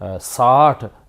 60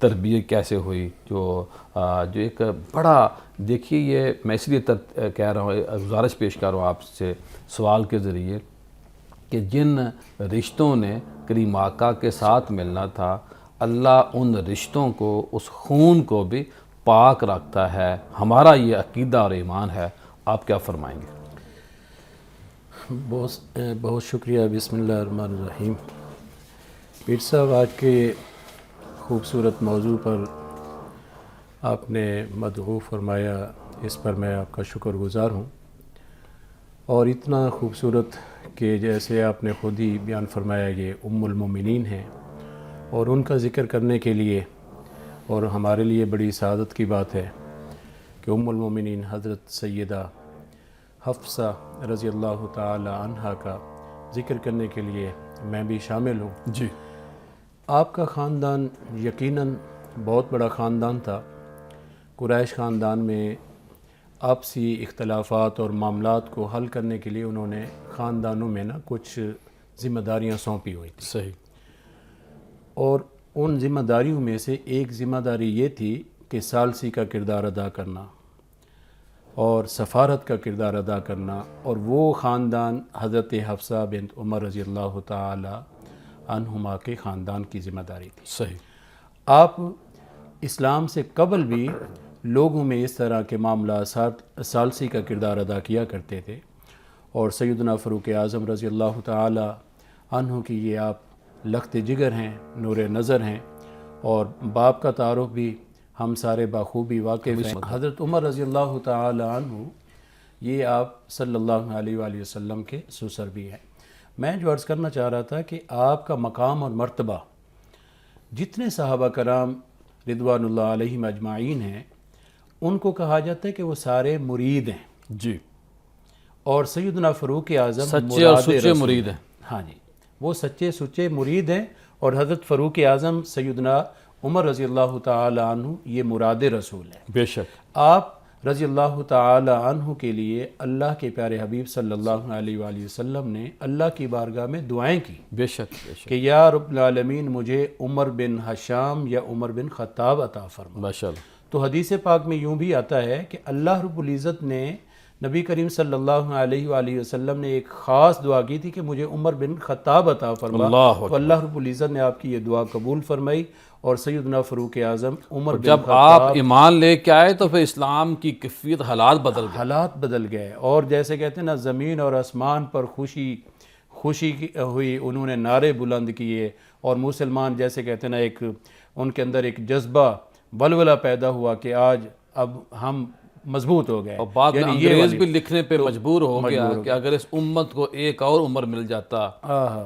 تربیت کیسے ہوئی، جو ایک بڑا دیکھیے، یہ میں اس لیے کہہ رہا ہوں، گزارش پیش کر رہا ہوں آپ سے سوال کے ذریعے، کہ جن رشتوں نے کریم آقا کے ساتھ ملنا تھا، اللہ ان رشتوں کو، اس خون کو بھی پاک رکھتا ہے. ہمارا یہ عقیدہ اور ایمان ہے. آپ کیا فرمائیں گے؟ بہت شکریہ. بسم اللہ الرحمن الرحیم. پیر صاحب، آج کے خوبصورت موضوع پر آپ نے مدعو فرمایا، اس پر میں آپ کا شکر گزار ہوں. اور اتنا خوبصورت کہ جیسے آپ نے خود ہی بیان فرمایا، یہ ام المومنین ہیں، اور ان کا ذکر کرنے کے لیے اور ہمارے لیے بڑی سعادت کی بات ہے کہ ام المومنین حضرت سیدہ حفصہ رضی اللہ تعالی عنہا کا ذکر کرنے کے لیے میں بھی شامل ہوں. جی. آپ کا خاندان یقیناً بہت بڑا خاندان تھا. قریش خاندان میں آپسی اختلافات اور معاملات کو حل کرنے کے لیے انہوں نے خاندانوں میں کچھ ذمہ داریاں سونپی ہوئی تھیں. صحیح. اور ان ذمہ داریوں میں سے ایک ذمہ داری یہ تھی کہ ثالثی کا کردار ادا کرنا اور سفارت کا کردار ادا کرنا. اور وہ خاندان حضرت حفصہ بنت عمر رضی اللہ تعالی عنہما کے خاندان کی ذمہ داری تھی. صحیح. آپ اسلام سے قبل بھی لوگوں میں اس طرح کے معاملات ثالثی کا کردار ادا کیا کرتے تھے. اور سیدنا فاروق اعظم رضی اللہ تعالی عنہ کی یہ آپ لخت جگر ہیں، نور نظر ہیں، اور باپ کا تعارف بھی ہم سارے بخوبی واقف ہیں. حضرت عمر رضی اللہ تعالی عنہ یہ آپ صلی اللہ علیہ وآلہ وسلم کے سسر بھی ہیں. میں جو عرض کرنا چاہ رہا تھا کہ آپ کا مقام اور مرتبہ جتنے صحابہ کرام رضوان اللہ علیہم اجمعین ہیں، ان کو کہا جاتا ہے کہ وہ سارے مرید ہیں. جی. اور سیدنا فاروق اعظم سچے اور سچے مرید ہیں. ہاں جی، وہ سچے سچے مرید ہیں. اور حضرت فاروق اعظم سیدنا عمر رضی اللہ تعالی عنہ یہ مراد رسول ہے. بے شک. آپ رضی اللہ تعالی عنہ کے لیے اللہ کے پیارے حبیب صلی اللہ علیہ وآلہ وسلم نے اللہ کی بارگاہ میں دعائیں کی. بے شک. بے شک. کہ یا رب العالمین مجھے عمر بن حشام یا عمر بن خطاب عطا فرما. ماشاءاللہ. تو حدیث پاک میں یوں بھی آتا ہے کہ اللہ رب العزت نے نبی کریم صلی اللہ علیہ وآلہ وسلم نے ایک خاص دعا کی تھی کہ مجھے عمر بن خطاب عطا فرما. تو اللہ رب العزت نے آپ کی یہ دعا قبول فرمائی، اور سیدنا فاروق اعظم عمر بن جب خطاب آپ ایمان لے کے آئے تو پھر اسلام کی کیفیت حالات بدل گئے. اور جیسے کہتے ہیں نا، زمین اور آسمان پر خوشی ہوئی. انہوں نے نعرے بلند کیے، اور مسلمان جیسے کہتے ہیں نا، ایک ان کے اندر ایک جذبہ ولولہ پیدا ہوا کہ آج اب ہم مضبوط ہو گئے. اور بعد میں انگریز بھی لکھنے پہ مجبور ہو گیا کہ اگر اس امت کو ایک اور عمر مل جاتا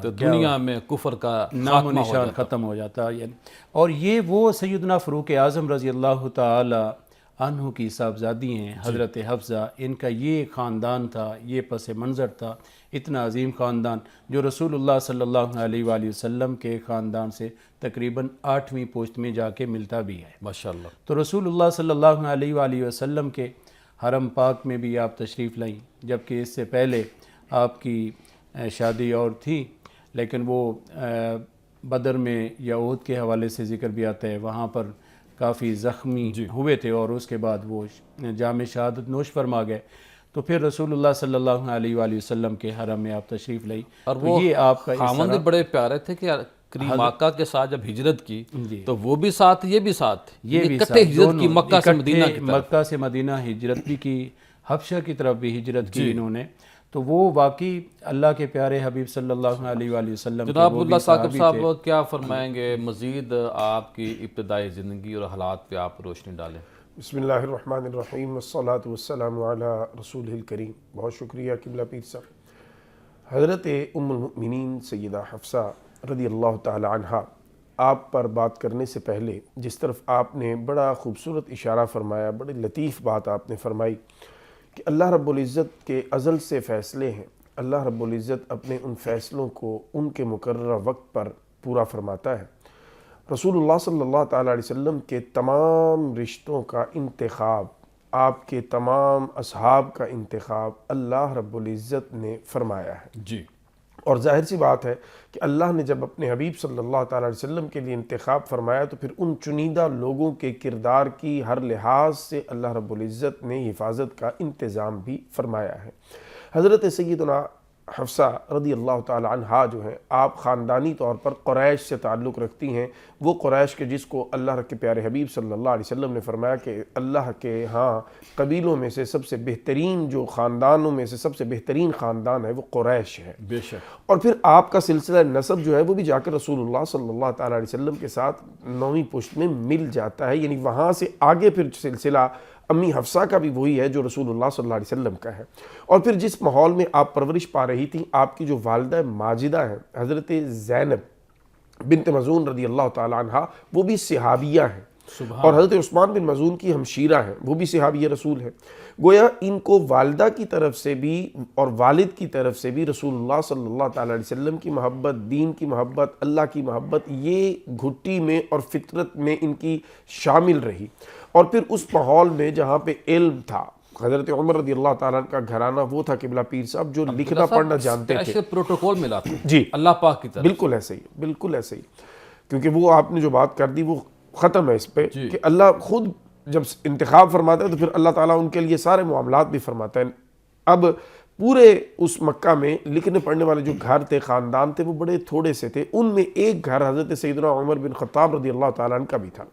تو دنیا میں کفر کا نام و نشان ختم ہو جاتا. اور یہ وہ سیدنا فاروق اعظم رضی اللہ تعالی عنہ کی صاحبزادی ہیں حضرت حفصہ. ان کا یہ خاندان تھا، یہ پس منظر تھا، اتنا عظیم خاندان جو رسول اللہ صلی اللہ علیہ وآلہ وسلم کے خاندان سے تقریباً 8ویں پوسٹ میں جا کے ملتا بھی ہے. ماشاءاللہ. تو رسول اللہ صلی اللہ علیہ وآلہ وسلم کے حرم پاک میں بھی آپ تشریف لائیں، جبکہ اس سے پہلے آپ کی شادی اور تھی، لیکن وہ بدر میں یا احد کے حوالے سے ذکر بھی آتا ہے، وہاں پر کافی زخمی ہوئے تھے، اور اس کے بعد وہ جام شہادت نوش فرما گئے. تو پھر رسول اللہ صلی اللہ علیہ وآلہ وسلم کے حرم میں آپ تشریف لائیں. اور وہ یہ آپ کا خامند بڑے پیارے تھے کہ کریم آقا کے ساتھ جب ہجرت کی تو وہ بھی ساتھ، یہ بھی ساتھ، یہ بھی اکٹھے ہجرت کی مکہ سے مدینہ کی طرف. مکہ سے مدینہ ہجرت بھی کی، حبشہ کی طرف بھی ہجرت کی انہوں نے. تو وہ واقعی اللہ کے پیارے حبیب صلی اللہ علیہ وآلہ وسلم کے جناب اللہ ثاقب صاحب کیا فرمائیں گے؟ مزید آپ کی ابتدائی زندگی اور حالات پہ آپ روشنی ڈالیں. بسم اللہ الرحمن الرحیم، والصلاة والسلام علی رسول الکریم. بہت شکریہ قبلہ پیر صاحب. حضرت ام المؤمنین سیدہ حفصہ رضی اللہ تعالی عنہا، آپ پر بات کرنے سے پہلے جس طرف آپ نے بڑا خوبصورت اشارہ فرمایا، بڑی لطیف بات آپ نے فرمائی کہ اللہ رب العزت کے ازل سے فیصلے ہیں. اللہ رب العزت اپنے ان فیصلوں کو ان کے مقررہ وقت پر پورا فرماتا ہے. رسول اللہ صلی اللہ تعالیٰ علیہ وسلم کے تمام رشتوں کا انتخاب، آپ کے تمام اصحاب کا انتخاب اللہ رب العزت نے فرمایا ہے. جی. اور ظاہر سی بات ہے کہ اللہ نے جب اپنے حبیب صلی اللہ تعالیٰ علیہ وسلم کے لیے انتخاب فرمایا تو پھر ان چنیدہ لوگوں کے کردار کی ہر لحاظ سے اللہ رب العزت نے حفاظت کا انتظام بھی فرمایا ہے۔ حضرت سیدنا حفصہ رضی اللہ تعالی عنہا جو ہیں آپ خاندانی طور پر قریش سے تعلق رکھتی ہیں، وہ قریش کے جس کو اللہ کے پیارے حبیب صلی اللہ علیہ وسلم نے فرمایا کہ اللہ کے ہاں قبیلوں میں سے سب سے بہترین جو خاندانوں میں سے سب سے بہترین خاندان ہے وہ قریش ہے۔ بے شک۔ اور پھر آپ کا سلسلہ نسب جو ہے وہ بھی جا کر رسول اللہ صلی اللہ تعالیٰ علیہ وسلم کے ساتھ 9ویں پشت میں مل جاتا ہے، یعنی وہاں سے آگے پھر سلسلہ امی حفصہ کا بھی وہی ہے جو رسول اللہ صلی اللہ علیہ وسلم کا ہے۔ اور پھر جس ماحول میں آپ پرورش پا رہی تھیں، آپ کی جو والدہ ماجدہ ہیں حضرت زینب بنت مظعون رضی اللہ تعالی عنہ، وہ بھی صحابیہ ہیں، اور حضرت عثمان بن مظعون کی ہمشیرہ ہیں، وہ بھی صحابی رسول ہیں۔ گویا ان کو والدہ کی طرف سے بھی اور والد کی طرف سے بھی رسول اللہ صلی اللہ تعالیٰ علیہ وسلم کی محبت، دین کی محبت، اللہ کی محبت، یہ گھٹی میں اور فطرت میں ان کی شامل رہی۔ اور پھر اس ماحول میں جہاں پہ علم تھا، حضرت عمر رضی اللہ تعالیٰ عنہ کا گھرانہ وہ تھا قبلہ پیر صاحب جو لکھنا پڑھنا جانتے تھے۔ ایسے پروٹوکول ملا تھا جی اللہ پاک کی طرف۔ بالکل ایسے ہی، بالکل ایسے ہی، کیونکہ وہ آپ نے جو بات کر دی وہ ختم ہے اس پہ کہ اللہ خود جب انتخاب فرماتا ہے تو پھر اللہ تعالیٰ ان کے لیے سارے معاملات بھی فرماتا ہے۔ اب پورے اس مکہ میں لکھنے پڑھنے والے جو گھر تھے، خاندان تھے، وہ بڑے تھوڑے سے تھے، ان میں ایک گھر حضرت سیدنا عمر بن خطاب رضی اللہ تعالیٰ عنہ کا بھی تھا،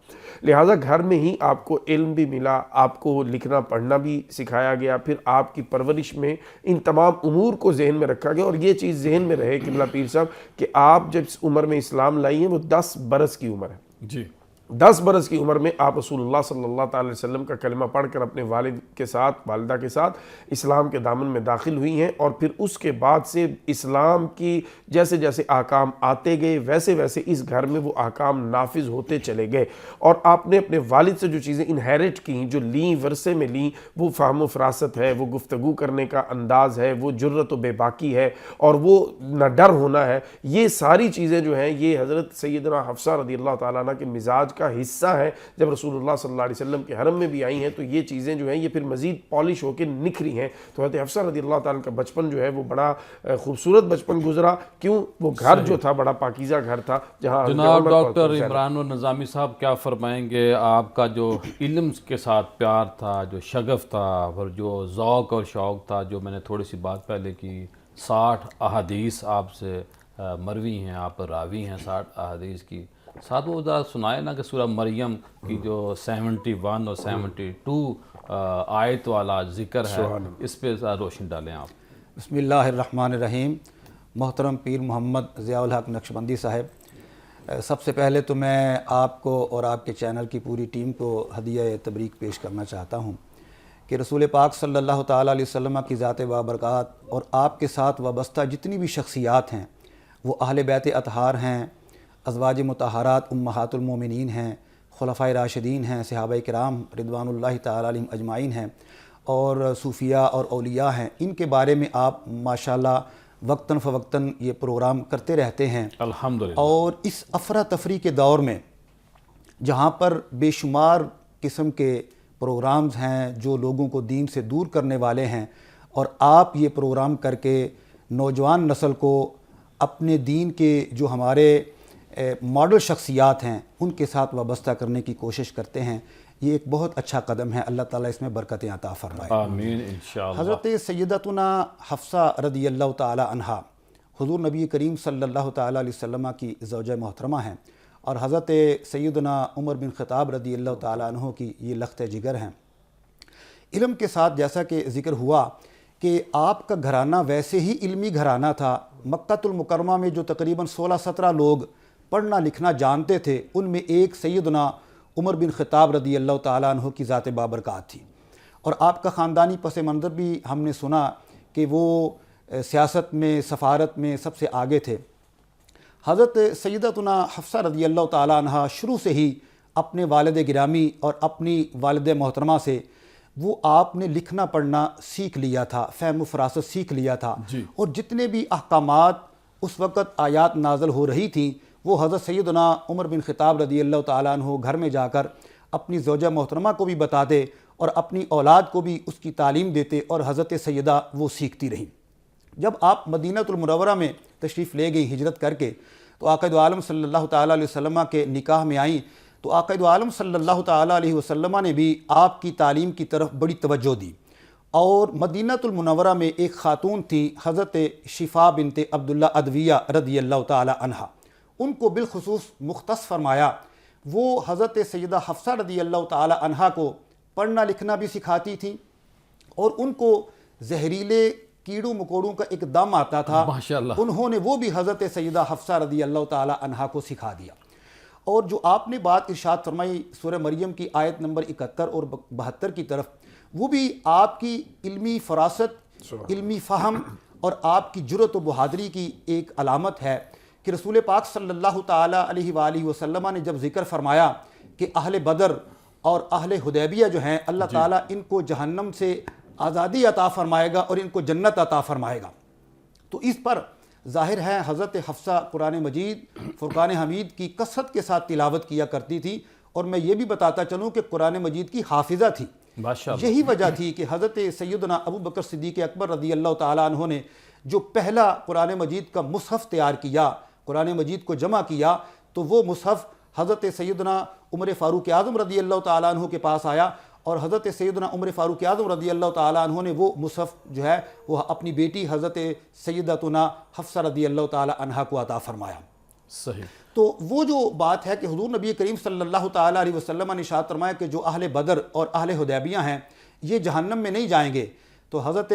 لہٰذا گھر میں ہی آپ کو علم بھی ملا، آپ کو لکھنا پڑھنا بھی سکھایا گیا، پھر آپ کی پرورش میں ان تمام امور کو ذہن میں رکھا گیا۔ اور یہ چیز ذہن میں رہے قبلہ پیر صاحب کہ آپ جب اس عمر میں اسلام لائی ہیں وہ 10 برس کی عمر ہے۔ جی 10 برس کی عمر میں آپ رسول اللہ صلی اللہ تعالی علیہ وسلم کا کلمہ پڑھ کر اپنے والد کے ساتھ، والدہ کے ساتھ اسلام کے دامن میں داخل ہوئی ہیں، اور پھر اس کے بعد سے اسلام کی جیسے جیسے احکام آتے گئے ویسے ویسے اس گھر میں وہ احکام نافذ ہوتے چلے گئے، اور آپ نے اپنے والد سے جو چیزیں انہیرٹ کیں، جو لیں، ورثے میں لیں، وہ فہم و فراست ہے، وہ گفتگو کرنے کا انداز ہے، وہ جرت و بے باکی ہے، اور وہ نہ ڈر ہونا ہے، یہ ساری چیزیں جو ہیں یہ حضرت سیدنا حفصہ رضی اللہ تعالیٰ عنہ کے مزاج کا حصہ ہے۔ جب رسول اللہ صلی اللہ علیہ وسلم کے حرم میں بھی آئی ہیں تو یہ چیزیں جو ہیں یہ پھر مزید پالش ہو کے نکھری ہیں۔ تو حضرت حفصہ رضی اللہ تعالیٰ کا بچپن جو ہے وہ بڑا خوبصورت بچپن گزرا، کیوں؟ وہ گھر جو تھا بڑا پاکیزہ گھر تھا جہاں جناب ڈاکٹر عمران النظامی صاحب کیا فرمائیں گے؟ آپ کا جو علم کے ساتھ پیار تھا، جو شغف تھا، اور جو ذوق اور شوق تھا، جو میں نے تھوڑی سی بات پہلے کی، 60 احادیث آپ سے مروی ہیں، آپ راوی ہیں 60 احادیث کی، ساتھ وہ ذرا سنائے نا کہ سورہ مریم کی جو 71 اور 72 آیت والا ذکر ہے، اس پہ روشنی ڈالیں آپ۔ بسم اللہ الرحمن الرحیم۔ محترم پیر محمد ضیاء الحق نقشبندی صاحب، سب سے پہلے تو میں آپ کو اور آپ کے چینل کی پوری ٹیم کو ہدیہ تبریک پیش کرنا چاہتا ہوں کہ رسول پاک صلی اللہ تعالیٰ علیہ وسلم کی ذات بابرکات اور آپ کے ساتھ وابستہ جتنی بھی شخصیات ہیں وہ اہل بیت اطہار ہیں، ازواج مطہرات امہات المومنین ہیں، خلفائے راشدین ہیں، صحابہ کرام رضوان اللہ تعالیٰ علیہم اجمعین ہیں، اور صوفیاء اور اولیاء ہیں۔ ان کے بارے میں آپ ماشاءاللہ وقتاً فوقتاً یہ پروگرام کرتے رہتے ہیں الحمدللہ۔ اور اس افراتفری کے دور میں جہاں پر بے شمار قسم کے پروگرامز ہیں جو لوگوں کو دین سے دور کرنے والے ہیں، اور آپ یہ پروگرام کر کے نوجوان نسل کو اپنے دین کے جو ہمارے ماڈل شخصیات ہیں ان کے ساتھ وابستہ کرنے کی کوشش کرتے ہیں، یہ ایک بہت اچھا قدم ہے۔ اللہ تعالیٰ اس میں برکتیں عطا فرمائے، آمین انشاءاللہ۔ حضرت سیدتنا حفصہ رضی اللہ تعالی عنہا حضور نبی کریم صلی اللہ تعالیٰ علیہ وسلم کی زوجہ محترمہ ہیں، اور حضرت سیدنا عمر بن خطاب رضی اللہ تعالیٰ عنہ کی یہ لخت جگر ہیں۔ علم کے ساتھ جیسا کہ ذکر ہوا کہ آپ کا گھرانہ ویسے ہی علمی گھرانہ تھا۔ مکہ المکرمہ میں جو تقریباً 16-17 لوگ پڑھنا لکھنا جانتے تھے، ان میں ایک سیدنا عمر بن خطاب رضی اللہ تعالیٰ عنہ کی ذات بابرکات تھی، اور آپ کا خاندانی پس منظر بھی ہم نے سنا کہ وہ سیاست میں، سفارت میں سب سے آگے تھے۔ حضرت سیدتنا حفصہ رضی اللہ تعالیٰ عنہ شروع سے ہی اپنے والد گرامی اور اپنی والد محترمہ سے وہ آپ نے لکھنا پڑھنا سیکھ لیا تھا، فہم و فراست سیکھ لیا تھا، اور جتنے بھی احکامات اس وقت آیات نازل ہو رہی تھیں وہ حضرت سیدنا عمر بن خطاب رضی اللہ تعالیٰ عنہ گھر میں جا کر اپنی زوجہ محترمہ کو بھی بتاتے اور اپنی اولاد کو بھی اس کی تعلیم دیتے، اور حضرت سیدہ وہ سیکھتی رہیں۔ جب آپ مدینہ المنورہ میں تشریف لے گئی ہجرت کر کے تو آقا دو عالم صلی اللہ تعالیٰ علیہ وسلم کے نکاح میں آئیں تو آقا دو عالم صلی اللہ تعالیٰ علیہ وسلم نے بھی آپ کی تعلیم کی طرف بڑی توجہ دی، اور مدینہ المنورہ میں ایک خاتون تھی حضرت شفا بنت عبداللہ ادویہ رضی اللہ تعالیٰ عنہا، ان کو بالخصوص مختص فرمایا۔ وہ حضرت سیدہ حفصہ رضی اللہ تعالیٰ عنہا کو پڑھنا لکھنا بھی سکھاتی تھیں، اور ان کو زہریلے کیڑوں مکوڑوں کا ایک دم آتا تھا، ماشاءاللہ، انہوں نے وہ بھی حضرت سیدہ حفصہ رضی اللہ تعالیٰ عنہا کو سکھا دیا۔ اور جو آپ نے بات ارشاد فرمائی سورہ مریم کی آیت نمبر 71 اور 72 کی طرف، وہ بھی آپ کی علمی فراست، علمی فہم اور آپ کی جرأت و بہادری کی ایک علامت ہے کہ رسول پاک صلی اللہ تعالیٰ علیہ وآلہ وسلم نے جب ذکر فرمایا کہ اہل بدر اور اہل حدیبیہ جو ہیں اللہ تعالیٰ ان کو جہنم سے آزادی عطا فرمائے گا اور ان کو جنت عطا فرمائے گا، تو اس پر ظاہر ہے حضرت حفصہ قرآن مجید فرقان حمید کی کثرت کے ساتھ تلاوت کیا کرتی تھی، اور میں یہ بھی بتاتا چلوں کہ قرآن مجید کی حافظہ تھی۔ ماشاءاللہ، یہی وجہ تھی کہ حضرت سیدنا ابو بکر صدیق اکبر رضی اللہ تعالیٰ عنہ نے جو پہلا قرآن مجید کا مصحف تیار کیا، قرآن مجید کو جمع کیا، تو وہ مصحف حضرت سیدنا عمر فاروق اعظم رضی اللہ تعالیٰ عنہ کے پاس آیا، اور حضرت سیدنا عمر فاروق اعظم رضی اللہ تعالیٰ عنہ نے وہ مصحف جو ہے وہ اپنی بیٹی حضرت سیدتنا حفصہ رضی اللہ تعالیٰ عنہا کو عطا فرمایا۔ صحیح۔ تو وہ جو بات ہے کہ حضور نبی کریم صلی اللہ تعالیٰ علیہ وسلم نے ارشاد فرمایا کہ جو اہل بدر اور اہل حدیبیہ ہیں یہ جہنم میں نہیں جائیں گے، تو حضرت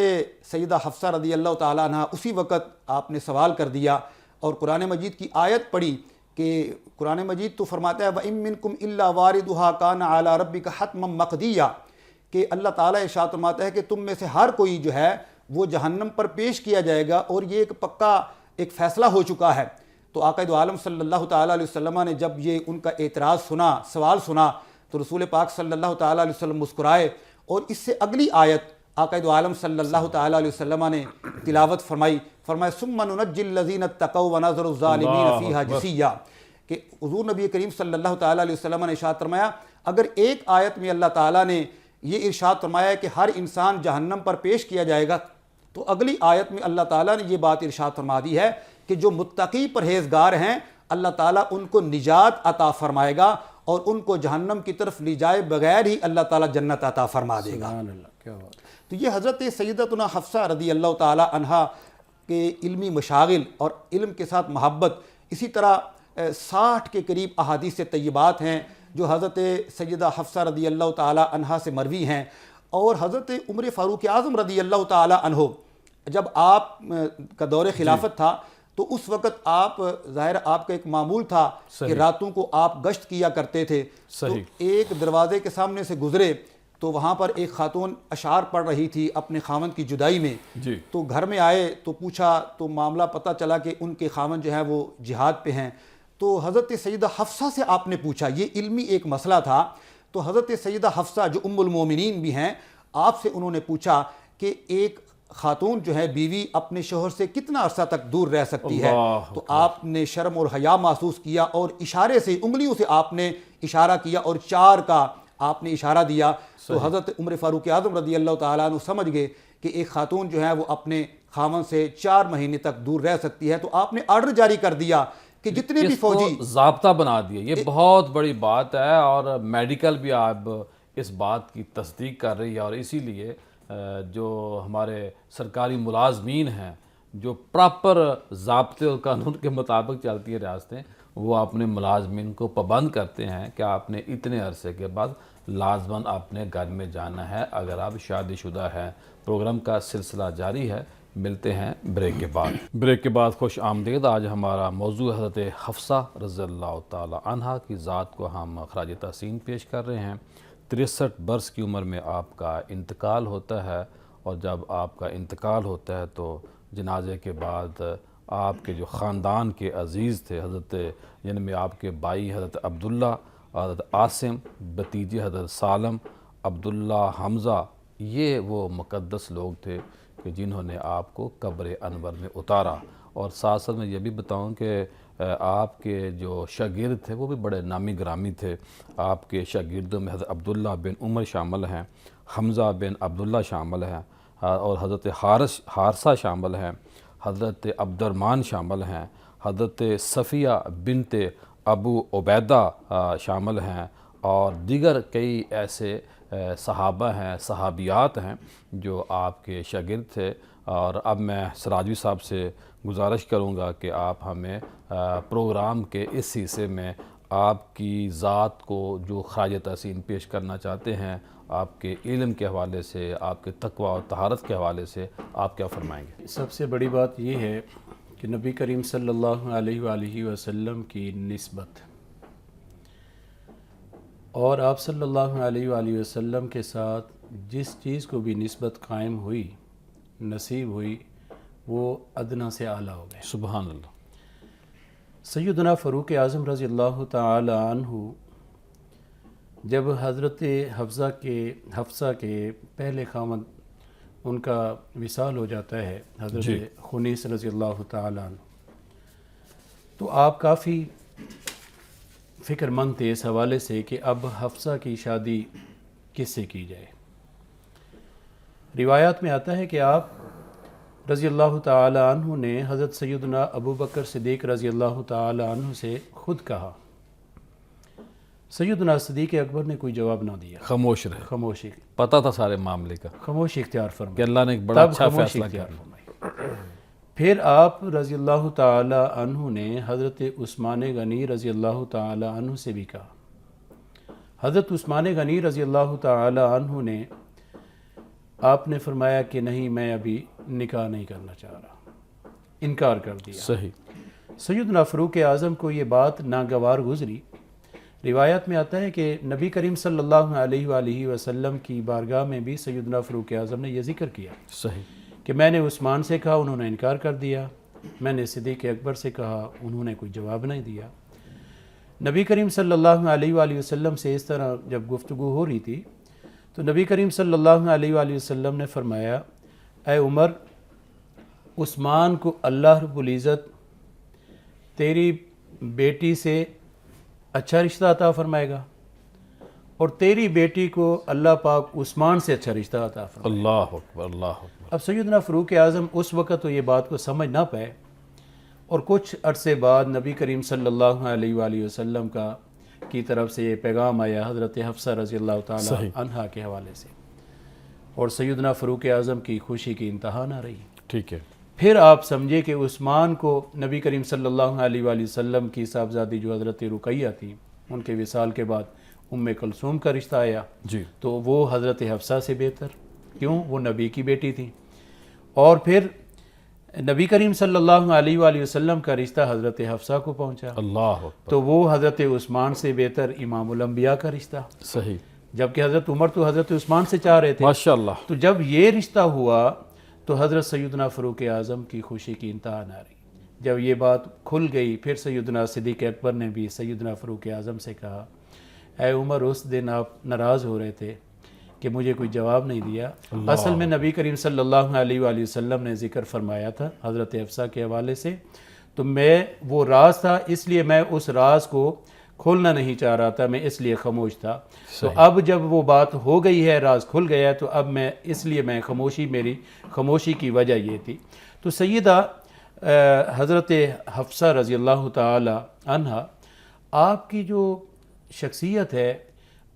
سیدہ حفصہ رضی اللہ تعالیٰ عنہ اسی وقت آپ نے سوال کر دیا اور قرآن مجید کی آیت پڑھی کہ قرآن مجید تو فرماتا ہے وَإِن مِّنكُمْ إِلَّا وَارِدُهَا كَانَ عَلَى رَبِّكَ حَتْمًا مَقْضِيًّا، کہ اللہ تعالیٰ ارشاد فرماتا ہے کہ تم میں سے ہر کوئی جو ہے وہ جہنم پر پیش کیا جائے گا، اور یہ ایک پکا ایک فیصلہ ہو چکا ہے۔ تو آقا دو عالم صلی اللہ تعالیٰ علیہ وسلم نے جب یہ ان کا اعتراض سنا، سوال سنا، تو رسول پاک صلی اللہ تعالیٰ علیہ وسلم مسکرائے، اور اس سے اگلی آیت آقا دو عالم صلی اللہ تعالیٰ علیہ وسلم نے تلاوت فرمائی، فرمایا ثم ننجی الذین اتقوا ونذر الظالمین فیہا جثیا، کہ حضور نبی کریم صلی اللہ تعالیٰ علیہ وسلم نے ارشاد فرمایا اگر ایک آیت میں اللہ تعالیٰ نے یہ ارشاد فرمایا ہے کہ ہر انسان جہنم پر پیش کیا جائے گا، تو اگلی آیت میں اللہ تعالیٰ نے یہ بات ارشاد فرما دی ہے کہ جو متقی پرہیزگار ہیں اللہ تعالیٰ ان کو نجات عطا فرمائے گا، اور ان کو جہنم کی طرف لے جائے بغیر ہی اللہ تعالیٰ جنت عطا فرما دے گا۔ سبحان اللہ، کیا بات۔ تو یہ حضرت سیدتنا حفصہ رضی اللہ تعالیٰ عنہا کے علمی مشاغل اور علم کے ساتھ محبت، اسی طرح 60 کے قریب احادیث طیبات ہیں جو حضرت سیدہ حفصہ رضی اللہ تعالیٰ عنہا سے مروی ہیں، اور حضرت عمر فاروق اعظم رضی اللہ تعالیٰ عنہ جب آپ کا دور خلافت تھا تو اس وقت آپ ظاہر آپ کا ایک معمول تھا کہ راتوں کو آپ گشت کیا کرتے تھے، تو ایک دروازے کے سامنے سے گزرے تو وہاں پر ایک خاتون اشعار پڑھ رہی تھی اپنے خاوند کی جدائی میں، تو گھر میں آئے تو پوچھا تو معاملہ پتہ چلا کہ ان کے خاوند جو ہے وہ جہاد پہ ہیں، تو حضرت سیدہ حفصہ سے آپ نے پوچھا، یہ علمی ایک مسئلہ تھا، تو حضرت سیدہ حفصہ جو ام المومنین بھی ہیں آپ سے انہوں نے پوچھا کہ ایک خاتون جو ہے بیوی اپنے شوہر سے کتنا عرصہ تک دور رہ سکتی ہے، تو آپ نے شرم اور حیا محسوس کیا اور اشارے سے انگلیوں سے آپ نے اشارہ کیا اور 4 کا آپ نے اشارہ دیا، تو حضرت عمر فاروق اعظم رضی اللہ تعالیٰ عنہ سمجھ گئے کہ ایک خاتون جو ہے وہ اپنے خاوند سے 4 مہینے تک دور رہ سکتی ہے، تو آپ نے آرڈر جاری کر دیا کہ جتنے بھی فوجی ضابطہ بنا دیا۔ یہ بہت بڑی بات ہے، اور میڈیکل بھی آپ اس بات کی تصدیق کر رہی ہے، اور اسی لیے جو ہمارے سرکاری ملازمین ہیں جو پراپر ضابطے اور قانون کے مطابق چلتی ہیں ریاستیں، وہ اپنے ملازمین کو پابند کرتے ہیں کہ آپ نے اتنے عرصے کے بعد لازماً اپنے گھر میں جانا ہے اگر آپ شادی شدہ ہیں۔ پروگرام کا سلسلہ جاری ہے، ملتے ہیں بریک کے بعد۔ بریک کے بعد خوش آمدید۔ آج ہمارا موضوع حضرت حفصہ رضی اللہ تعالی عنہا کی ذات کو ہم خراج تحسین پیش کر رہے ہیں۔ 63 برس کی عمر میں آپ کا انتقال ہوتا ہے، اور جب آپ کا انتقال ہوتا ہے تو جنازے کے بعد آپ کے جو خاندان کے عزیز تھے حضرت جن میں آپ کے بھائی حضرت عبداللہ، حضرت عاصم، بھتیجے حضرت سالم، عبداللہ، حمزہ، یہ وہ مقدس لوگ تھے کہ جنہوں نے آپ کو قبر انور میں اتارا۔ اور ساتھ ساتھ میں یہ بھی بتاؤں کہ آپ کے جو شاگرد تھے وہ بھی بڑے نامی گرامی تھے۔ آپ کے شاگردوں میں حضرت عبداللہ بن عمر شامل ہیں، حمزہ بن عبداللہ شامل ہیں، اور حضرت حارثہ شامل ہیں، حضرت عبد الرحمن شامل ہیں، حضرت صفیہ بنت ابو عبیدہ شامل ہیں، اور دیگر کئی ایسے صحابہ ہیں، صحابیات ہیں جو آپ کے شاگرد تھے۔ اور اب میں سراجوی صاحب سے گزارش کروں گا کہ آپ ہمیں پروگرام کے اس حصے میں آپ کی ذات کو جو خراج تحسین پیش کرنا چاہتے ہیں، آپ کے علم کے حوالے سے، آپ کے تقوی اور طہارت کے حوالے سے آپ کیا فرمائیں گے؟ سب سے بڑی بات یہ ہے کہ نبی کریم صلی اللہ علیہ وآلہ وسلم کی نسبت اور آپ صلی اللہ علیہ وآلہ وسلم کے ساتھ جس چیز کو بھی نسبت قائم ہوئی، نصیب ہوئی، وہ ادنا سے اعلیٰ ہو گئے۔ سبحان اللہ۔ سیدنا فاروق اعظم رضی اللہ تعالی عنہ جب حضرت حفصہ کے پہلے خامد ان کا وصال ہو جاتا ہے، حضرت خنیس رضی اللہ تعالی عنہ، تو آپ کافی فکر مند تھے اس حوالے سے کہ اب حفصہ کی شادی کس سے کی جائے۔ روایات میں آتا ہے کہ آپ رضی اللہ تعالی عنہ نے حضرت سیدنا ابو بکر صدیق رضی اللہ تعالی عنہ سے خود کہا۔ سیدنا صدیق اکبر نے کوئی جواب نہ دیا، خاموش رہے، خاموشی پتہ تھا سارے معاملے کا خاموشی اختیار کہ فرمائی، اللہ نے ایک بڑا اچھا خاموشی فیصلہ اختیار کیا۔ فرمائی۔ پھر آپ رضی اللہ تعالی عنہ نے حضرت عثمان غنی رضی اللہ تعالی عنہ سے بھی کہا۔ حضرت عثمان غنی رضی اللہ تعالی عنہ نے آپ نے فرمایا کہ نہیں، میں ابھی نکاح نہیں کرنا چاہ رہا، انکار کر دیا۔ صحیح۔ سیدنا فاروق اعظم کو یہ بات ناگوار گزری۔ روایت میں آتا ہے کہ نبی کریم صلی اللہ علیہ وآلہ وسلم کی بارگاہ میں بھی سیدنا فاروق اعظم نے یہ ذکر کیا صحیح کہ میں نے عثمان سے کہا، انہوں نے انکار کر دیا، میں نے صدیق اکبر سے کہا، انہوں نے کوئی جواب نہیں دیا۔ نبی کریم صلی اللہ علیہ وآلہ وسلم سے اس طرح جب گفتگو ہو رہی تھی تو نبی کریم صلی اللہ علیہ وآلہ وسلم نے فرمایا، اے عمر، عثمان کو اللہ رب العزت تیری بیٹی سے اچھا رشتہ عطا فرمائے گا، اور تیری بیٹی کو اللہ پاک عثمان سے اچھا رشتہ عطا فرمائے گا۔ اللہ اکبر، اللہ اکبر۔ اب سیدنا فاروق اعظم اس وقت تو یہ بات کو سمجھ نہ پائے، اور کچھ عرصے بعد نبی کریم صلی اللہ علیہ وآلہ وسلم کی طرف سے یہ پیغام آیا حضرت حفصہ رضی اللہ تعالی عنہا کے حوالے سے، اور سیدنا فاروق اعظم کی خوشی کی انتہا نہ رہی۔ ٹھیک ہے۔ پھر آپ سمجھے کہ عثمان کو نبی کریم صلی اللہ علیہ وآلہ وسلم کی صاحبزادی جو حضرت رقیہ تھیں، ان کے وصال کے بعد ام کلثوم کا رشتہ آیا، جی، تو وہ حضرت حفصہ سے بہتر، کیوں؟ وہ نبی کی بیٹی تھی۔ اور پھر نبی کریم صلی اللہ علیہ وآلہ وسلم کا رشتہ حضرت حفصہ کو پہنچا، اللہ اکبر، تو وہ حضرت عثمان سے بہتر امام الانبیاء کا رشتہ، صحیح، جبکہ حضرت عمر تو حضرت عثمان سے چاہ رہے تھے۔ ماشاءاللہ۔ تو جب یہ رشتہ ہوا تو حضرت سیدنا فاروق اعظم کی خوشی کی انتہا نہ رہی۔ جب یہ بات کھل گئی، پھر سیدنا صدیق اکبر نے بھی سیدنا فاروق اعظم سے کہا، اے عمر، اس دن آپ ناراض ہو رہے تھے کہ مجھے کوئی جواب نہیں دیا۔ اصل میں نبی کریم صلی اللہ علیہ وآلہ وسلم نے ذکر فرمایا تھا حضرت حفصہ کے حوالے سے، تو میں وہ راز تھا، اس لیے میں اس راز کو کھولنا نہیں چاہ رہا تھا، میں اس لیے خاموش تھا۔ تو اب جب وہ بات ہو گئی ہے، راز کھل گیا ہے، تو اب میں اس لیے میری خاموشی کی وجہ یہ تھی۔ تو سیدہ حضرت حفصہ رضی اللہ تعالی عنہا، آپ کی جو شخصیت ہے،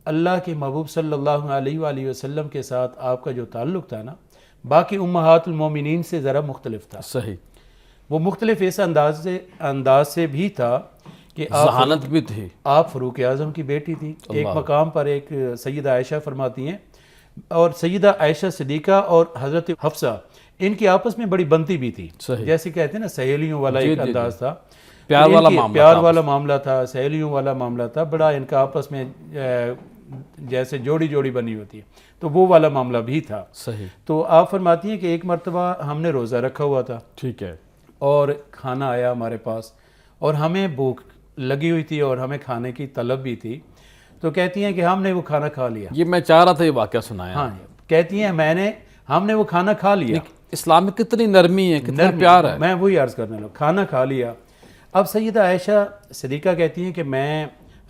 اللہ کے محبوب صلی اللہ علیہ وآلہ وسلم کے ساتھ آپ کا جو تعلق تھا نا، باقی امہات المومنین سے ذرا مختلف تھا۔ صحیح، وہ مختلف اس انداز سے بھی تھا کہ ذہانت بھی تھی۔ آپ فاروق اعظم کی بیٹی تھی۔ ایک مقام پر ایک سیدہ عائشہ فرماتی ہیں، اور سیدہ عائشہ صدیقہ اور حضرت حفصہ، ان کی آپس میں بڑی بنتی بھی تھی، جیسے کہتے ہیں نا سہیلیوں والا ایک انداز تھا، پیار والا معاملہ تھا، سہیلیوں والا معاملہ تھا، بڑا ان کا آپس میں جیسے جوڑی بنی ہوتی ہے، تو وہ والا معاملہ بھی تھا۔ صحیح۔ تو آپ فرماتی ہیں کہ ایک مرتبہ ہم نے روزہ رکھا ہوا تھا، ٹھیک ہے، اور کھانا آیا ہمارے پاس، اور ہمیں بھوک لگی ہوئی تھی اور ہمیں کھانے کی طلب بھی تھی، تو کہتی ہیں کہ ہم نے وہ کھانا کھا لیا۔ یہ میں چاہ رہا تھا یہ واقعہ سنایا۔ ہاں، کہتی ہیں ہم نے وہ کھانا کھا لیا۔ اسلام میں کتنی نرمی ہے، کتنا پیار ہے۔ میں وہی عرض کرنے لگا، کھانا کھا لیا۔ اب سیدہ عائشہ صدیقہ کہتی ہیں کہ میں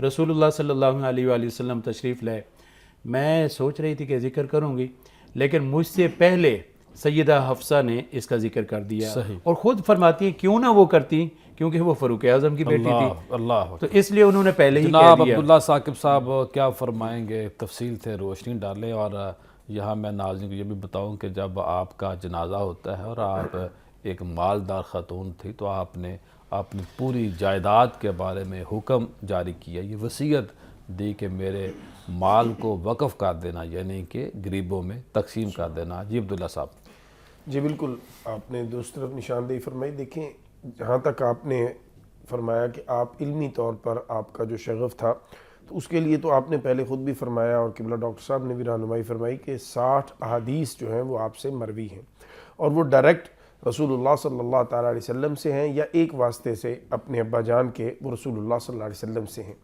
رسول اللہ صلی اللہ علیہ وآلہ وسلم تشریف لائے، میں سوچ رہی تھی کہ ذکر کروں گی، لیکن مجھ سے پہلے سیدہ حفصہ نے اس کا ذکر کر دیا صحیح۔ اور خود فرماتی ہیں کیوں نہ وہ کرتی، کیونکہ وہ فاروق اعظم کی بیٹی تھی، اللہ تو اس لیے انہوں نے پہلے ہی کہہ جناب دیا۔ عبداللہ ثاقب صاحب کیا فرمائیں گے، تفصیل سے روشنی ڈالیں۔ اور یہاں میں ناظرین کو یہ بھی بتاؤں کہ جب آپ کا جنازہ ہوتا ہے اور آپ ایک مالدار خاتون تھی تو آپ نے اپنی پوری جائیداد کے بارے میں حکم جاری کیا، یہ وصیت دی کہ میرے مال کو وقف کر دینا، یعنی کہ غریبوں میں تقسیم کر دینا۔ جی عبداللہ صاحب۔ جی بالکل، آپ نے دوسری طرف نشاندہی فرمائی۔ دیکھیں، جہاں تک آپ نے فرمایا کہ آپ علمی طور پر آپ کا جو شغف تھا، تو اس کے لیے تو آپ نے پہلے خود بھی فرمایا اور قبلہ ڈاکٹر صاحب نے بھی رہنمائی فرمائی کہ 60 احادیث جو ہیں وہ آپ سے مروی ہیں، اور وہ ڈائریکٹ رسول اللہ صلی اللہ تعالیٰ علیہ وسلم سے ہیں یا ایک واسطے سے اپنے ابا جان کے، وہ رسول اللہ صلی اللہ علیہ وسلم سے ہیں۔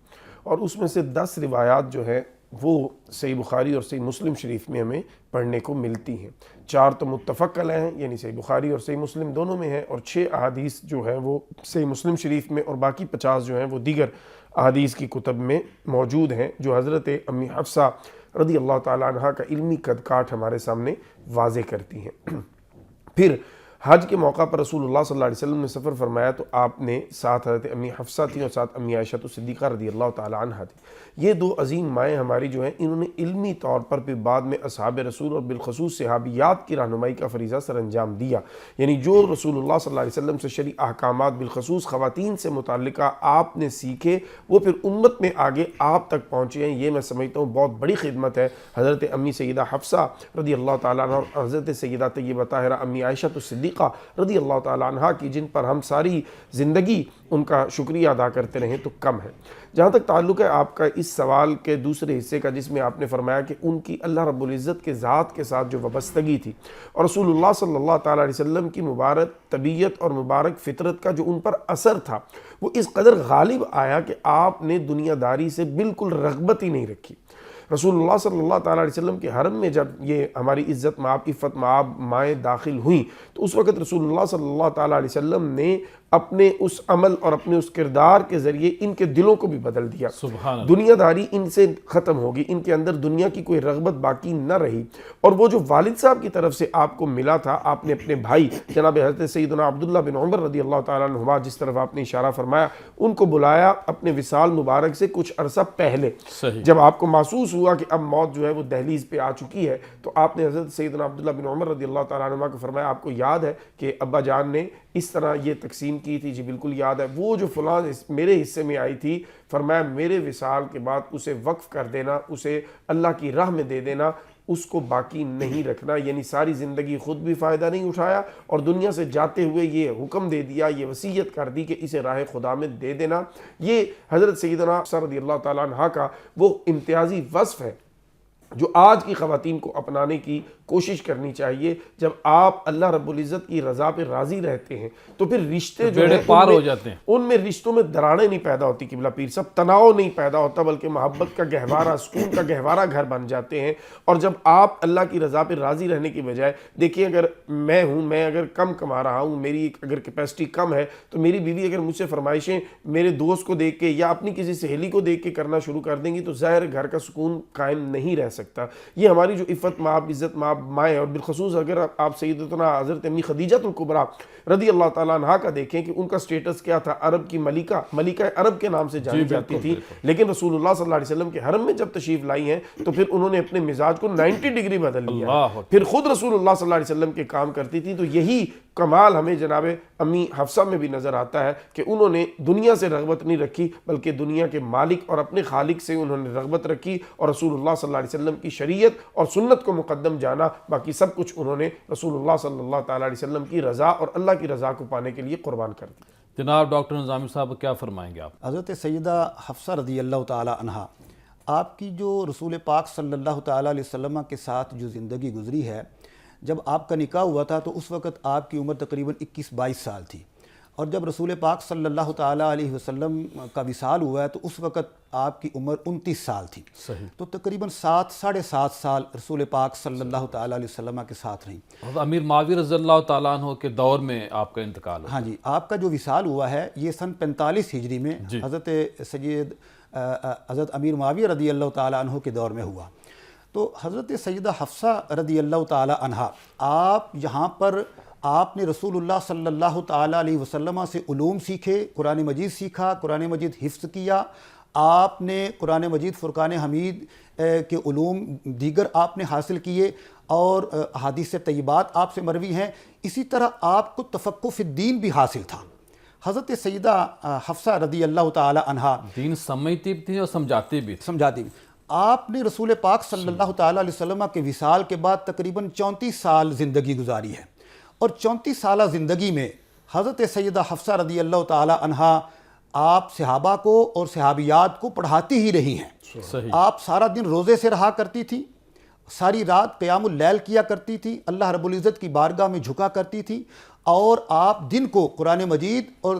اور اس میں سے 10 روایات جو ہیں وہ صحیح بخاری اور صحیح مسلم شریف میں ہمیں پڑھنے کو ملتی ہیں۔ 4 تو متفق علیہ ہیں، یعنی صحیح بخاری اور صحیح مسلم دونوں میں ہیں، اور 6 احادیث جو ہیں وہ صحیح مسلم شریف میں، اور باقی 50 جو ہیں وہ دیگر احادیث کی کتب میں موجود ہیں، جو حضرت امی حفصہ رضی اللہ تعالیٰ عنہ کا علمی قد کاٹ ہمارے سامنے واضح کرتی ہیں۔ پھر حج کے موقع پر رسول اللہ صلی اللہ علیہ وسلم نے سفر فرمایا تو آپ نے ساتھ حضرت امی حفصہ تھیں اور ساتھ امی عائشہ صدیقہ رضی اللہ تعالی عنہ تھی۔ یہ 2 عظیم مائیں ہماری جو ہیں، انہوں نے علمی طور پر پھر بعد میں اصحاب رسول اور بالخصوص صحابیات کی رہنمائی کا فریضہ سر انجام دیا، یعنی جو رسول اللہ صلی اللہ علیہ وسلم سے شرعی احکامات بالخصوص خواتین سے متعلقہ آپ نے سیکھے، وہ پھر امت میں آگے آپ تک پہنچے ہیں۔ یہ میں سمجھتا ہوں بہت بڑی خدمت ہے حضرت امی سیدہ حفصہ رضی اللہ تعالیٰ عنہ اور حضرت سیدہ طیبہ طاہرہ امی عائشہ صدیقہ رضی اللہ تعالیٰ عنہ کی، جن پر ہم ساری زندگی ان کا شکریہ ادا کرتے رہیں تو کم ہے۔ جہاں تک تعلق ہے آپ کا اس سوال کے دوسرے حصے کا، جس میں آپ نے فرمایا کہ ان کی اللہ رب العزت کے ذات کے ساتھ جو وابستگی تھی اور رسول اللہ صلی اللہ تعالیٰ علیہ وسلم کی مبارک طبیعت اور مبارک فطرت کا جو ان پر اثر تھا، وہ اس قدر غالب آیا کہ آپ نے دنیا داری سے بالکل رغبت ہی نہیں رکھی۔ رسول اللہ صلی اللہ تعالیٰ علیہ وسلم کے حرم میں جب یہ ہماری عزت مآب عفت مآب مائیں داخل ہوئیں تو اس وقت رسول اللہ صلی اللہ تعالیٰ علیہ وسلم نے اپنے اس عمل اور اپنے اس کردار کے ذریعے ان کے دلوں کو بھی بدل دیا۔ سبحان اللہ۔ دنیا داری ان سے ختم ہوگی، ان کے اندر دنیا کی کوئی رغبت باقی نہ رہی، اور وہ جو والد صاحب کی طرف سے آپ کو ملا تھا، آپ نے اپنے بھائی جناب حضرت سیدنا عبداللہ بن عمر رضی اللہ تعالیٰ عنہما، جس طرف آپ نے اشارہ فرمایا، ان کو بلایا اپنے وصال مبارک سے کچھ عرصہ پہلے۔ صحیح۔ جب آپ کو محسوس ہوا کہ اب موت جو ہے وہ دہلیز پہ آ چکی ہے، تو آپ نے حضرت سیدنا عبداللہ بن عمر رضی اللہ تعالیٰ عنہما کو فرمایا، آپ کو یاد ہے کہ ابا جان نے اس طرح یہ تقسیم کی تھی؟ جی بالکل یاد ہے۔ وہ جو فلاں میرے حصے میں آئی تھی، فرمایا میرے وصال کے بعد اسے وقف کر دینا، اسے اللہ کی راہ میں دے دینا، اس کو باقی نہیں رکھنا۔ یعنی ساری زندگی خود بھی فائدہ نہیں اٹھایا اور دنیا سے جاتے ہوئے یہ حکم دے دیا، یہ وصیت کر دی کہ اسے راہ خدا میں دے دینا۔ یہ حضرت سیدنا حفصہ رضی اللہ تعالیٰ عنہ کا وہ امتیازی وصف ہے جو آج کی خواتین کو اپنانے کی کوشش کرنی چاہیے۔ جب آپ اللہ رب العزت کی رضا پہ راضی رہتے ہیں تو پھر رشتے جو بیڑے ہیں پار ہو جاتے ہیں، ان میں رشتوں میں دراڑیں نہیں پیدا ہوتی، قبلہ پیر صاحب، تناؤ نہیں پیدا ہوتا، بلکہ محبت کا گہوارہ، سکون کا گہوارہ گھر بن جاتے ہیں۔ اور جب آپ اللہ کی رضا پہ راضی رہنے کی بجائے، دیکھیں اگر میں اگر کم کما رہا ہوں، میری اگر کیپیسٹی کم ہے، تو میری بیوی اگر مجھ سے فرمائشیں میرے دوست کو دیکھ کے یا اپنی کسی سہیلی کو دیکھ کے کرنا شروع کر دیں گی تو ظاہر گھر کا سکون قائم نہیں رہ سکتا۔ یہ ہماری جو عفت مآب عزت مآب مائیں، اور بالخصوص اگر آپ سیدتنا حضرت امی خدیجہ الکبریٰ رضی اللہ تعالیٰ عنہ کا دیکھیں کہ ان کا سٹیٹس کیا تھا، عرب کی ملکہ عرب کے نام سے جانی جاتی تھی، لیکن رسول اللہ صلی اللہ علیہ وسلم کے حرم میں جب تشریف لائی ہیں تو پھر انہوں نے اپنے مزاج کو 90 ڈگری بدل لیا، پھر خود رسول اللہ صلی اللہ علیہ وسلم کے کام کرتی تھی۔ تو یہی کمال ہمیں جناب امی حفصہ میں بھی نظر آتا ہے کہ انہوں نے دنیا سے رغبت نہیں رکھی، بلکہ دنیا کے مالک اور اپنے خالق سے انہوں نے رغبت رکھی اور رسول اللہ صلی اللہ علیہ وسلم کی شریعت اور سنت کو مقدم جانا، باقی سب کچھ انہوں نے رسول اللہ صلی اللہ تعالیٰ علیہ وسلم کی رضا اور اللہ کی رضا کو پانے کے لیے قربان کر دیا۔ جناب ڈاکٹر نظامی صاحب کیا فرمائیں گے آپ؟ حضرت سیدہ حفصہ رضی اللہ تعالیٰ عنہا، آپ کی جو رسول پاک صلی اللہ تعالیٰ علیہ وسلم کے ساتھ جو زندگی گزری ہے، جب آپ کا نکاح ہوا تھا تو اس وقت آپ کی عمر تقریباً 21-22 سال تھی، اور جب رسول پاک صلی اللہ تعالیٰ علیہ وسلم کا وصال ہوا ہے تو اس وقت آپ کی عمر 29 سال تھی۔ صحیح۔ تو تقریباً 7-7.5 سال رسول پاک صلی اللہ تعالیٰ علیہ وسلم کے ساتھ رہیں۔ حضرت امیر معاویہ رضی اللہ تعالیٰ عنہ کے دور میں آپ کا انتقال ہوا۔ ہاں جی، آپ کا جو وصال ہوا ہے یہ سن 45 ہجری میں حضرت امیر معاویہ رضی اللہ تعالیٰ عنہ کے دور میں ہوا۔ تو حضرت سیدہ حفصہ رضی اللہ تعالی عنہا، آپ یہاں پر آپ نے رسول اللہ صلی اللہ تعالی علیہ وسلم سے علوم سیکھے، قرآن مجید سیکھا، قرآن مجید حفظ کیا، آپ نے قرآن مجید فرقان حمید کے علوم دیگر آپ نے حاصل کیے، اور احادیث طیبات آپ سے مروی ہیں۔ اسی طرح آپ کو تفقہ فی الدین بھی حاصل تھا۔ حضرت سیدہ حفصہ رضی اللہ تعالی عنہا دین سمجھتی بھی تھی اور سمجھاتی بھی تھی۔ سمجھا دی، آپ نے رسول پاک صلی اللہ تعالی علیہ وسلم کے وصال کے بعد تقریباً 34 سال زندگی گزاری ہے، اور 34 سالہ زندگی میں حضرت سیدہ حفصہ رضی اللہ تعالی عنہا آپ صحابہ کو اور صحابیات کو پڑھاتی ہی رہی ہیں۔ صحیح۔ آپ سارا دن روزے سے رہا کرتی تھی، ساری رات قیام اللیل کیا کرتی تھی، اللہ رب العزت کی بارگاہ میں جھکا کرتی تھی، اور آپ دن کو قرآن مجید اور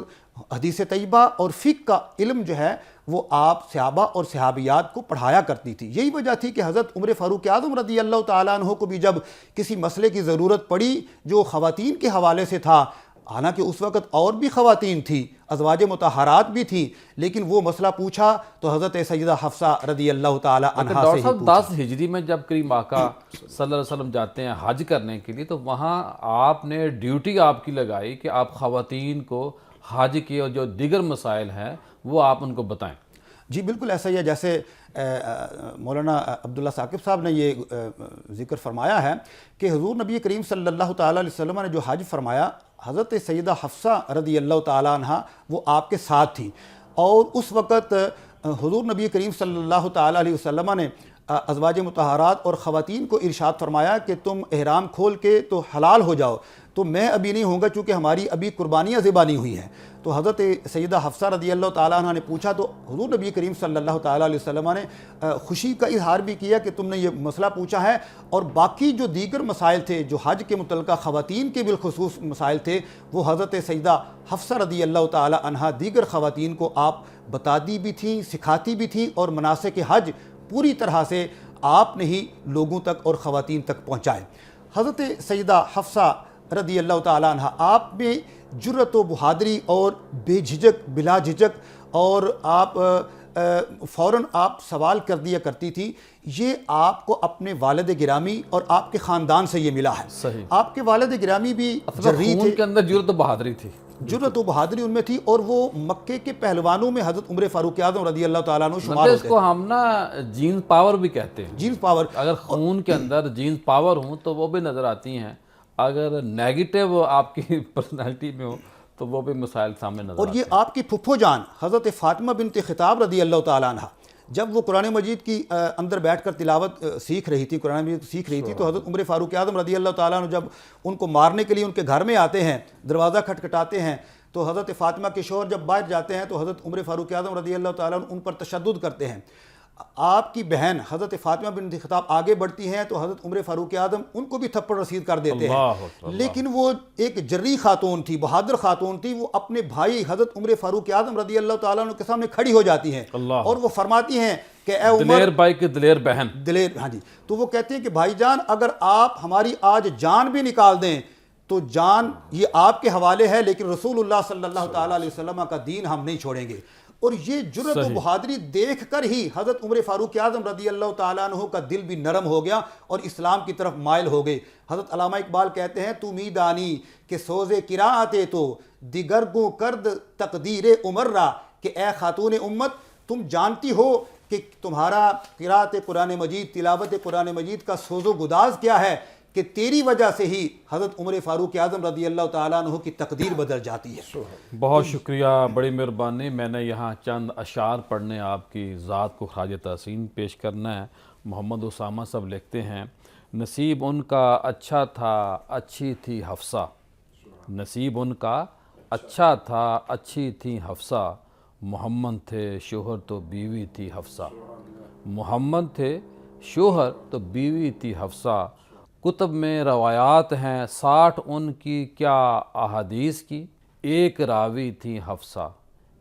حدیث طیبہ اور فقہ کا علم جو ہے وہ آپ صحابہ اور صحابیات کو پڑھایا کرتی تھی۔ یہی وجہ تھی کہ حضرت عمر فاروق اعظم رضی اللہ تعالیٰ عنہ کو بھی جب کسی مسئلے کی ضرورت پڑی جو خواتین کے حوالے سے تھا، حالانکہ اس وقت اور بھی خواتین تھیں، ازواج مطہرات بھی تھیں، لیکن وہ مسئلہ پوچھا تو حضرت سیدہ حفصہ رضی اللہ تعالی عنہا سے ڈاکٹر ہی صاحب پوچھا۔ 10 ہجری میں جب کریم آقا صلی اللہ علیہ وسلم جاتے ہیں حج کرنے کے لیے، تو وہاں آپ نے ڈیوٹی آپ کی لگائی کہ آپ خواتین کو حج کے اور جو دیگر مسائل ہیں وہ آپ ان کو بتائیں۔ جی بالکل ایسا ہی ہے، جیسے مولانا عبداللہ ثاقب صاحب نے یہ ذکر فرمایا ہے کہ حضور نبی کریم صلی اللہ تعالیٰ علیہ وسلم نے جو حج فرمایا، حضرت سیدہ حفصہ رضی اللہ تعالیٰ عنہ وہ آپ کے ساتھ تھیں، اور اس وقت حضور نبی کریم صلی اللہ تعالیٰ علیہ وسلم نے ازواج مطہرات اور خواتین کو ارشاد فرمایا کہ تم احرام کھول کے تو حلال ہو جاؤ، تو میں ابھی نہیں ہوں گا چونکہ ہماری ابھی قربانیاں ذبح نہیں ہوئی ہیں۔ تو حضرت سیدہ حفصہ رضی اللہ تعالیٰ عنہ نے پوچھا تو حضور نبی کریم صلی اللہ تعالیٰ علیہ وسلم نے خوشی کا اظہار بھی کیا کہ تم نے یہ مسئلہ پوچھا ہے، اور باقی جو دیگر مسائل تھے جو حج کے متعلقہ خواتین کے بالخصوص مسائل تھے وہ حضرت سیدہ حفصہ رضی اللہ تعالیٰ عنہ دیگر خواتین کو آپ بتاتی بھی تھیں، سکھاتی بھی تھیں، اور مناسک حج پوری طرح سے آپ نے ہی لوگوں تک اور خواتین تک پہنچائے۔ حضرت سیدہ حفصہ رضی اللہ تعالیٰ عنہ آپ میں جرأت و بہادری اور بے جھجک بلا جھجک، اور آپ فوراً آپ سوال کر دیا کرتی تھی، یہ آپ کو اپنے والد گرامی اور آپ کے خاندان سے یہ ملا ہے۔ صحیح۔ آپ کے والد گرامی بھی جرری خون تھے، کے اندر جرأت و بہادری تھی۔ جرأت و بہادری ان میں تھی، اور وہ مکے کے پہلوانوں میں حضرت عمر فاروق اعظم رضی اللہ تعالیٰ عنہ شمار اس ہوتے کو ہم نا جینز پاور بھی کہتے ہیں۔ Genes power. اگر خون کے اندر جینز پاور ہوں تو وہ بھی نظر آتی ہیں، اگر نیگیٹو آپ کی پرسنالٹی میں ہو تو وہ بھی مسائل سامنے نظر اور آتے ہیں۔ یہ آپ کی پھپھو جان حضرت فاطمہ بنت خطاب رضی اللہ تعالیٰ عنہ جب وہ قرآن مجید کی اندر بیٹھ کر تلاوت سیکھ رہی تھی، قرآن مجید سیکھ رہی تھی، تو حضرت عمر فاروق اعظم رضی اللہ تعالیٰ عنہ جب ان کو مارنے کے لیے ان کے گھر میں آتے ہیں، دروازہ کھٹکھٹاتے ہیں، تو حضرت فاطمہ کے شوہر جب باہر جاتے ہیں تو حضرت عمر فاروق اعظم رضی اللہ تعالیٰ عنہ ان پر تشدد کرتے ہیں۔ آپ کی بہن حضرت فاطمہ بنت خطاب آگے بڑھتی ہیں تو حضرت عمر فاروق اعظم ان کو بھی تھپڑ رسید کر دیتے ہیں، لیکن وہ ایک جری خاتون تھی، بہادر خاتون تھی، وہ اپنے بھائی حضرت عمر فاروق اعظم رضی اللہ تعالیٰ عنہ کے سامنے کھڑی ہو جاتی ہیں، اور وہ فرماتی ہیں کہ اے عمر، دلیر بھائی کی دلیر بہن، دلیر، ہاں جی، تو وہ کہتے ہیں کہ بھائی جان اگر آپ ہماری آج جان بھی نکال دیں تو جان یہ آپ کے حوالے ہے، لیکن رسول اللہ صلی اللہ تعالیٰ علیہ وسلم کا دین ہم نہیں چھوڑیں گے۔ اور یہ جرأت و بہادری دیکھ کر ہی حضرت عمر فاروق اعظم رضی اللہ تعالیٰ عنہ کا دل بھی نرم ہو گیا اور اسلام کی طرف مائل ہو گئے۔ حضرت علامہ اقبال کہتے ہیں تو میدانی کہ سوز قراءت تو دیگر گو کرد تقدیر عمر را، کہ اے خاتون امت تم جانتی ہو کہ تمہارا قراءت قرآن مجید، تلاوت قرآن مجید کا سوز و گداز کیا ہے، کہ تیری وجہ سے ہی حضرت عمر فاروق اعظم رضی اللہ تعالیٰ عنہ کی تقدیر بدل جاتی ہے۔ بہت شکریہ، بڑی مہربانی۔ میں نے یہاں چند اشعار پڑھنے آپ کی ذات کو خراج تحسین پیش کرنا ہے۔ محمد اسامہ صاحب لکھتے ہیں، نصیب ان کا اچھا تھا اچھی تھی حفصہ، نصیب ان کا اچھا تھا اچھی تھی حفصہ، محمد تھے شوہر تو بیوی تھی حفصہ، محمد تھے شوہر تو بیوی تھی حفصہ، کتب میں روایات ہیں 60 ان کی کیا احادیث کی، ایک راوی تھی حفصہ،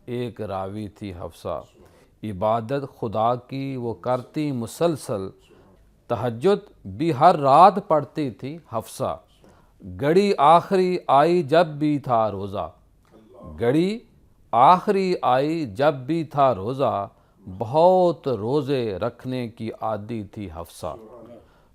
ایک راوی تھی حفصہ، عبادت خدا کی وہ کرتی مسلسل، تہجد بھی ہر رات پڑھتی تھی حفصہ، گھڑی آخری آئی جب بھی تھا روزہ، گھڑی آخری آئی جب بھی تھا روزہ، بہت روزے رکھنے کی عادی تھی حفصہ۔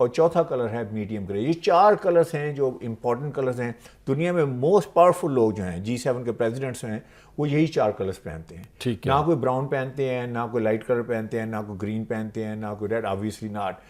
اور چوتھا کلر ہے میڈیم گرے. یہ 4 کلرز ہیں جو امپورٹنٹ کلرز ہیں. دنیا میں موسٹ پاورفل لوگ جو ہیں G7 کے پریزیڈنٹس ہیں وہ یہی 4 کلرز پہنتے ہیں. ٹھیک ہے. نہ کوئی براؤن پہنتے ہیں، نہ کوئی لائٹ کلر پہنتے ہیں، نہ کوئی گرین پہنتے ہیں، نہ کوئی ریڈ، آبویسلی ناٹ.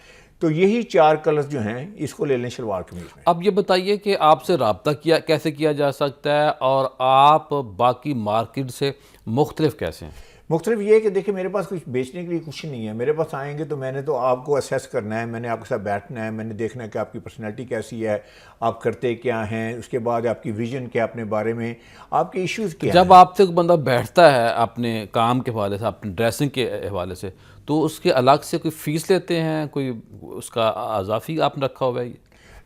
تو یہی 4 کلرز جو ہیں اس کو لے لیں شلوار قمیض میں. اب یہ بتائیے کہ آپ سے رابطہ کیسے کیا جا سکتا ہے اور آپ باقی مارکیٹ سے مختلف کیسے ہیں؟ مختلف یہ ہے کہ دیکھیں میرے پاس کچھ بیچنے کے لیے کچھ نہیں ہے. میرے پاس آئیں گے تو میں نے تو آپ کو اسیس کرنا ہے، میں نے آپ کے ساتھ بیٹھنا ہے، میں نے دیکھنا ہے کہ آپ کی پرسنالٹی کیسی ہے، آپ کرتے کیا ہیں، اس کے بعد آپ کی ویژن کیا اپنے بارے میں، آپ کے ایشوز کیا ہیں. جب آپ سے کوئی بندہ بیٹھتا ہے اپنے کام کے حوالے سے، اپنے ڈریسنگ کے حوالے سے، تو اس کے الگ سے کوئی فیس لیتے ہیں؟ کوئی اس کا اضافی آپ نے رکھا ہوا ہے؟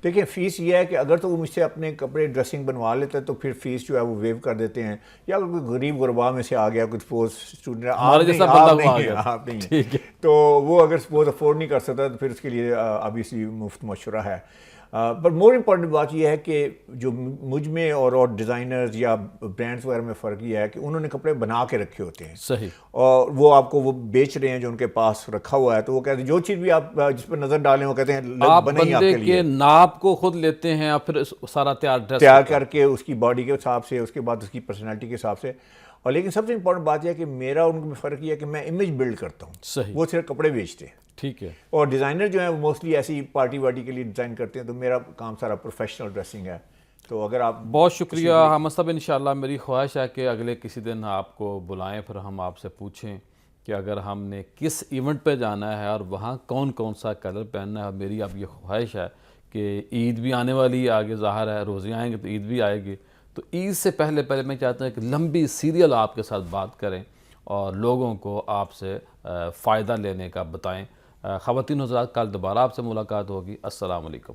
دیکھیں فیس یہ ہے کہ اگر تو وہ مجھ سے اپنے کپڑے ڈریسنگ بنوا لیتا ہے تو پھر فیس جو ہے وہ ویو کر دیتے ہیں. یا اگر کوئی غریب غربا میں سے آ گیا، کوئی سپوز اسٹوڈنٹ آپ نہیں تو وہ اگر سپوز افورڈ نہیں کر سکتا تو پھر اس کے لیے ابویسلی مفت مشورہ ہے. پر مور امپورٹنٹ بات یہ ہے کہ جو مجھ میں اور ڈیزائنرز یا برانڈز وغیرہ میں فرق یہ ہے کہ انہوں نے کپڑے بنا کے رکھے ہوتے ہیں. صحیح. اور وہ آپ کو وہ بیچ رہے ہیں جو ان کے پاس رکھا ہوا ہے. تو وہ کہتے ہیں جو چیز بھی آپ جس پر نظر ڈالیں وہ کہتے ہیں آپ بنے ہی آپ بندے کے لیے. کے ناپ کو خود لیتے ہیں اور پھر سارا تیار کر کے اس کی باڈی کے حساب سے، اس کے بعد اس کی پرسنالٹی کے حساب سے. اور لیکن سب سے امپورٹنٹ بات یہ ہے کہ میرا ان میں فرق یہ ہے کہ میں امیج بلڈ کرتا ہوں. صحیح. وہ صرف کپڑے بیچتے ہیں. ٹھیک ہے. اور ڈیزائنر جو ہیں وہ موسٹلی ایسی پارٹی وارٹی کے لیے ڈیزائن کرتے ہیں. تو میرا کام سارا پروفیشنل ڈریسنگ ہے. تو اگر آپ بہت شکریہ حامد صاحب. انشاءاللہ میری خواہش ہے کہ اگلے کسی دن آپ کو بلائیں، پھر ہم آپ سے پوچھیں کہ اگر ہم نے کس ایونٹ پہ جانا ہے اور وہاں کون کون سا کلر پہننا ہے. اور میری اب یہ خواہش ہے کہ عید بھی آنے والی ہے، آگے ظاہر ہے روزے آئیں گے تو عید بھی آئے گی. تو عید سے پہلے میں چاہتا ہوں کہ لمبی سیریل آپ کے ساتھ بات کریں اور لوگوں کو آپ سے فائدہ لینے کا بتائیں. خواتین حضرات، کل دوبارہ آپ سے ملاقات ہوگی. السلام علیکم.